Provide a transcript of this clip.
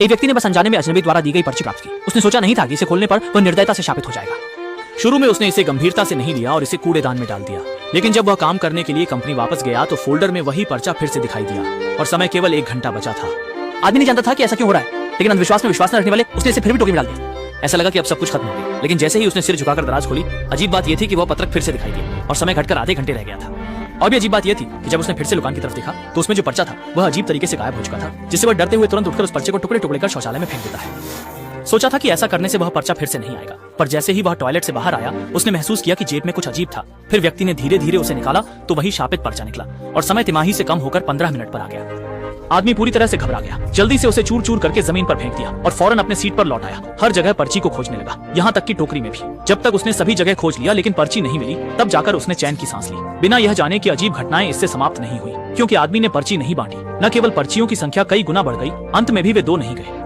एक व्यक्ति ने बस अनजाने में अजनबी द्वारा दी गई पर्ची प्राप्त की। उसने सोचा नहीं था कि इसे खोलने पर वह निर्दयता से शापित हो जाएगा। शुरू में उसने इसे गंभीरता से नहीं लिया और इसे कूड़ेदान में डाल दिया, लेकिन जब वह काम करने के लिए कंपनी वापस गया तो फोल्डर में वही पर्चा फिर से दिखाई दिया और समय केवल 1 घंटा बचा था। आदमी नहीं जानता था कि ऐसा क्यों हो रहा है, लेकिन अंधविश्वास में विश्वास न रखने वाले उसने इसे फिर भी टोकरी में डाल दिया। ऐसा लगा कि अब सब कुछ खत्म हो गया, लेकिन जैसे ही उसने सिर झुकाकर दराज खोली, अजीब बात यह थी कि वह पत्रक फिर से दिखाई दिया और समय घटकर आधे घंटे रह गया था। और भी अजीब बात यह थी कि जब उसने फिर से लुकान की तरफ देखा तो उसमें जो पर्चा था वह अजीब तरीके से गायब हो चुका था, जिससे वह डरते हुए तुरंत उठकर उस पर्चे को टुकड़े टुकड़े कर शौचालय में फेंक देता है। सोचा था कि ऐसा करने से वह पर्चा फिर से नहीं आएगा, पर जैसे ही वह टॉयलेट से बाहर आया उसने महसूस किया कि जेब में कुछ अजीब था। फिर व्यक्ति ने धीरे धीरे उसे निकाला तो वही शापित पर्चा निकला और समय तिमाही से कम होकर 15 मिनट पर आ गया। आदमी पूरी तरह से घबरा गया, जल्दी से उसे चूर चूर करके जमीन पर फेंक दिया और फौरन अपने सीट पर लौट आया। हर जगह पर्ची को खोजने लगा, यहाँ तक कि टोकरी में भी। जब तक उसने सभी जगह खोज लिया लेकिन पर्ची नहीं मिली, तब जाकर उसने चैन की सांस ली, बिना यह जाने कि अजीब घटनाएं इससे समाप्त नहीं हुई, क्योंकि आदमी ने पर्ची नहीं बांटी। न केवल पर्चियों की संख्या कई गुना बढ़ गई, अंत में भी वे 2 नहीं गए।